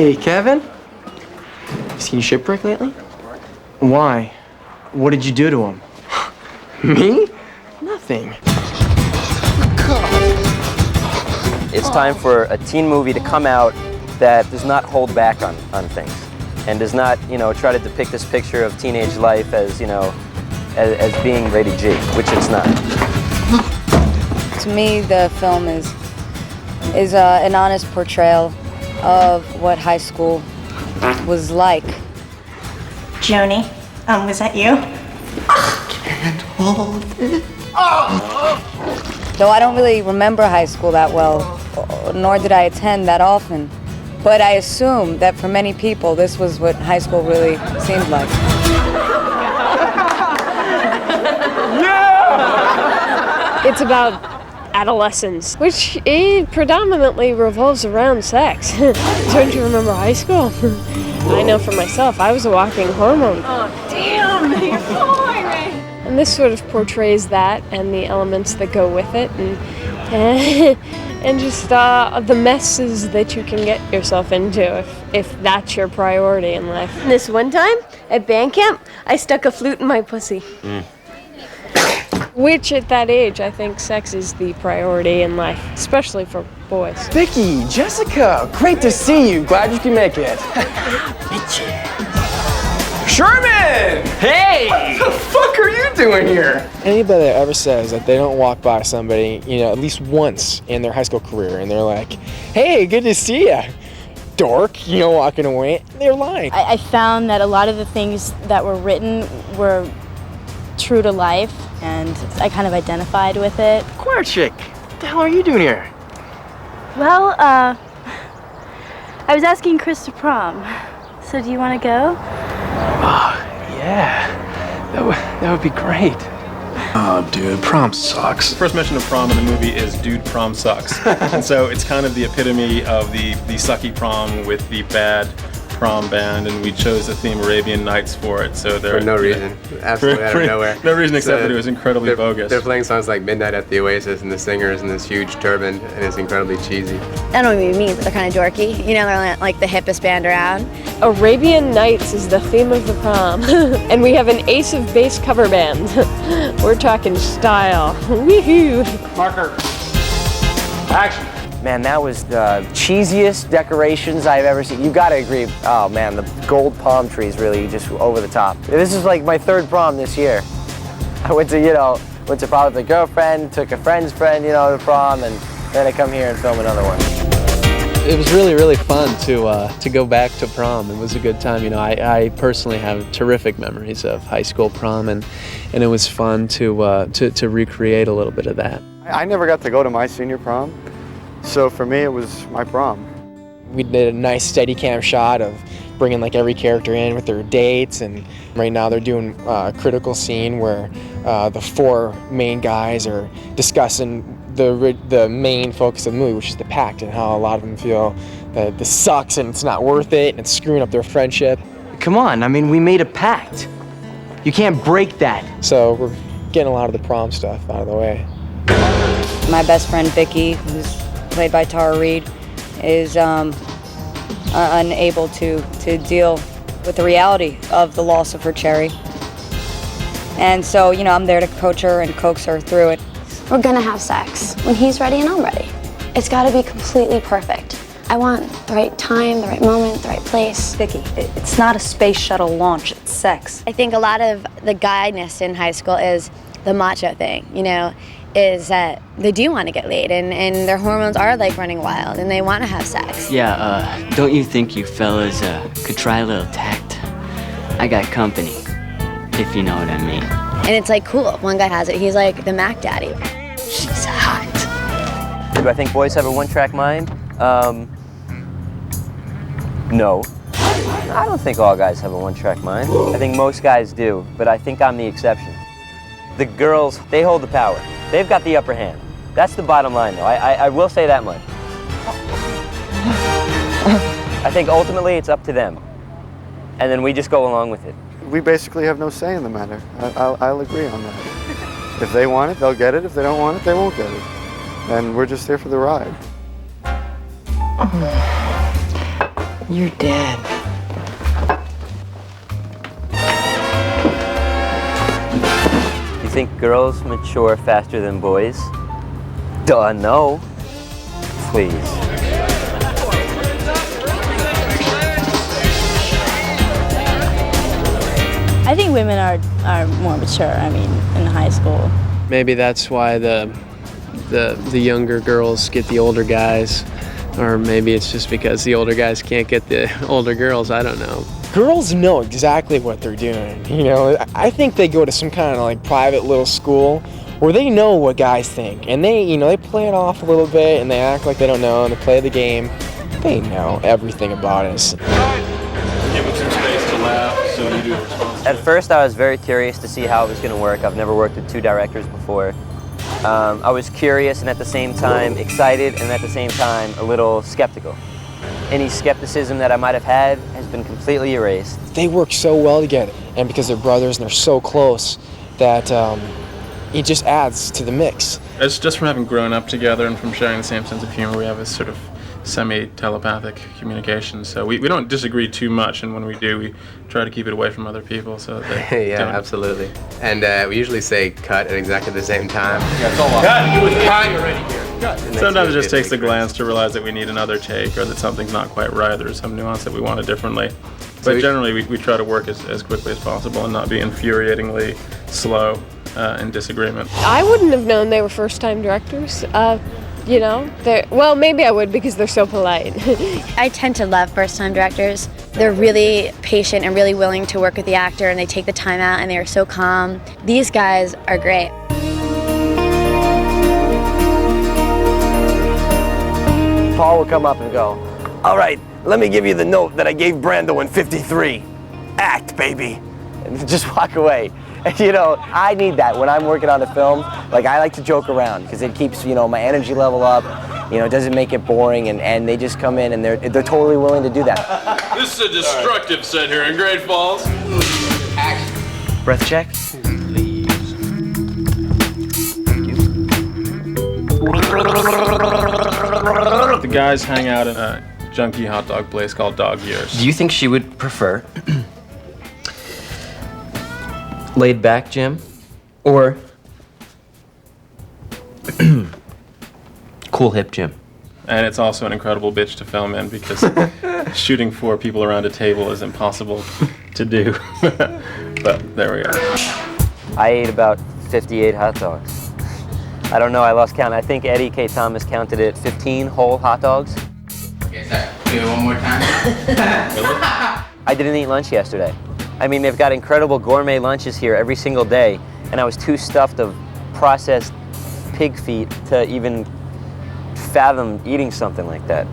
Hey, Kevin. Seen Shipwreck lately? Why? What did you do to him? Me? Nothing. It's time for a teen movie to come out that does not hold back on things and does not, try to depict this picture of teenage life as, as being rated G, which it's not. To me, the film is an honest portrayal of what high school was like. Joni, was that you? Can't hold it. Though I don't really remember high school that well, nor did I attend that often. But I assume that for many people, this was what high school really seemed like. Yeah! It's about adolescence, which it predominantly revolves around sex. Don't you remember high school? I know for myself, I was a walking hormone. Oh, damn, you're following me. And this sort of portrays that and the elements that go with it, and just the messes that you can get yourself into if that's your priority in life. This one time at band camp, I stuck a flute in my pussy. Which at that age, I think sex is the priority in life, especially for boys. Vicky, Jessica, great to see you. Glad you can make it. Sherman! Hey! What the fuck are you doing here? Anybody that ever says that they don't walk by somebody, at least once in their high school career, and they're like, hey, good to see ya, dork, walking away, they're lying. I found that a lot of the things that were written were true to life, and I kind of identified with it. Choir chick, what the hell are you doing here? Well, I was asking Chris to prom, so do you want to go? Oh, yeah, that would be great. Oh, dude, prom sucks. The first mention of prom in the movie is "Dude, prom sucks," and so it's kind of the epitome of the sucky prom with the bad prom band, and we chose the theme Arabian Nights for it. So for no reason, absolutely out of nowhere. No reason except that it was incredibly bogus. They're playing songs like "Midnight at the Oasis," and the singer's in this huge turban, and it's incredibly cheesy. I don't know what you mean, but they're kind of dorky. They're like the hippest band around. Arabian Nights is the theme of the prom, and we have an Ace of Base cover band. We're talking style. Woohoo! Marker. Action. Man, that was the cheesiest decorations I've ever seen. You gotta agree. Oh man, the gold palm trees really just over the top. This is like my third prom this year. I went to prom with a girlfriend, took a friend's friend, to prom, and then I come here and film another one. It was really, really fun to go back to prom. It was a good time. I personally have terrific memories of high school prom, and it was fun to recreate a little bit of that. I never got to go to my senior prom, so for me it was my prom. We did a nice Steadicam shot of bringing every character in with their dates, and right now they're doing a critical scene where the four main guys are discussing the main focus of the movie, which is the pact, and how a lot of them feel that this sucks and it's not worth it and it's screwing up their friendship. Come on, we made a pact. You can't break that. So we're getting a lot of the prom stuff out of the way. My best friend Vicky, who's played by Tara Reid, is unable to deal with the reality of the loss of her Cherry. And so, I'm there to coach her and coax her through it. We're gonna have sex when he's ready and I'm ready. It's gotta be completely perfect. I want the right time, the right moment, the right place. Vicky, it's not a space shuttle launch, it's sex. I think a lot of the guyness in high school is the macho thing, is that they do want to get laid and their hormones are running wild and they want to have sex. Yeah, don't you think you fellas could try a little tact? I got company, if you know what I mean. And it's cool. If one guy has it, he's like the Mac Daddy. She's hot. Do I think boys have a one-track mind? No. I don't think all guys have a one-track mind. I think most guys do, but I think I'm the exception. The girls, they hold the power. They've got the upper hand. That's the bottom line, though. I will say that much. I think ultimately it's up to them. And then we just go along with it. We basically have no say in the matter. I'll agree on that. If they want it, they'll get it. If they don't want it, they won't get it. And we're just here for the ride. You're dead. You think girls mature faster than boys? Duh, no. Please. I think women are more mature, I mean, in high school. Maybe that's why the younger girls get the older guys, or maybe it's just because the older guys can't get the older girls, I don't know. Girls know exactly what they're doing, you know. I think they go to some kind of like private little school where they know what guys think, and they, you know, they play it off a little bit and they act like they don't know and they play the game. They know everything about us. Give them some space to laugh, so you do response. At first, I was very curious to see how it was going to work. I've never worked with two directors before. I was curious and at the same time excited and at the same time a little skeptical. Any skepticism that I might have had has been completely erased. They work so well together, and because they're brothers and they're so close that it just adds to the mix. It's just from having grown up together and from sharing the same sense of humor, we have this sort of semi-telepathic communication. So we don't disagree too much, and when we do, we try to keep it away from other people. So that they Yeah, don't. absolutely. And we usually say cut at exactly the same time. Yeah, it's all cut! You was crying already here. Cut. Sometimes it just takes a glance to realize that we need another take, or that something's not quite right, or some nuance that we want it differently. But generally, we try to work as quickly as possible and not be infuriatingly slow in disagreement. I wouldn't have known they were first-time directors. You know, well, maybe I would because they're so polite. I tend to love first-time directors. They're really patient and really willing to work with the actor, and they take the time out and they are so calm. These guys are great. Paul will come up and go, all right, let me give you the note that I gave Brando in '53. Act, baby. And just walk away. And, you know, I need that when I'm working on a film. Like, I like to joke around because it keeps, you know, my energy level up. You know, it doesn't make it boring, and they just come in and they're totally willing to do that. This is a destructive set here in Great Falls. Action. Breath check. The guys hang out in a junky hot dog place called Dog Years. Do you think she would prefer laid back Jim or cool hip Jim? And it's also an incredible bitch to film in because shooting 4 people around a table is impossible to do. But there we go. I ate about 58 hot dogs. I don't know, I lost count. I think Eddie K. Thomas counted it 15 whole hot dogs. Okay, sorry. Do it one more time. I didn't eat lunch yesterday. I mean, they've got incredible gourmet lunches here every single day, and I was too stuffed of processed pig feet to even fathom eating something like that.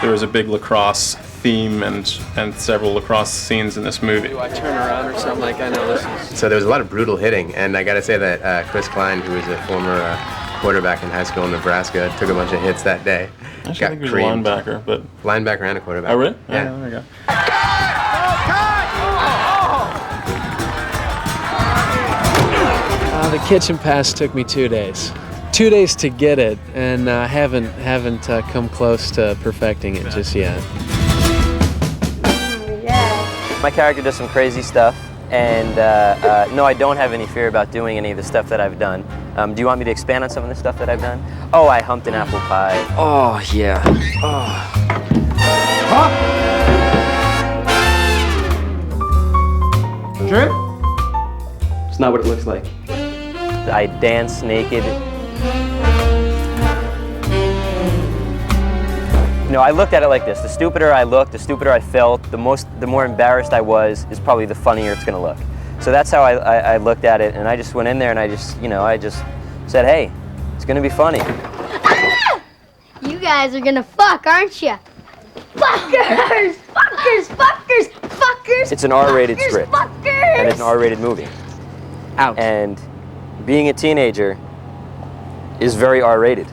There was a big lacrosse theme and several lacrosse scenes in this movie. Do I turn around or something like I know this is? So there was a lot of brutal hitting, and I got to say that Chris Klein, who was a former quarterback in high school in Nebraska, took a bunch of hits that day. Actually, I think he was a linebacker, but... Linebacker and a quarterback. Oh, really? Yeah. Oh, there you go. The kitchen pass took me 2 days. 2 days to get it, and haven't come close to perfecting it just yet. My character does some crazy stuff, and no, I don't have any fear about doing any of the stuff that I've done. Do you want me to expand on some of the stuff that I've done? Oh, I humped an apple pie. Oh, yeah. Oh. True? It's not what it looks like. I dance naked. You know, I looked at it like this. The stupider I looked, the stupider I felt, the more embarrassed I was, is probably the funnier it's gonna look. So that's how I looked at it, and I just went in there and I just said, hey, it's gonna be funny. You guys are gonna fuck, aren't you? Fuckers! Fuckers! Fuckers! Fuckers! It's an R-rated fuckers, script, fuckers. and it's an R-rated movie. Ouch. And being a teenager is very R-rated.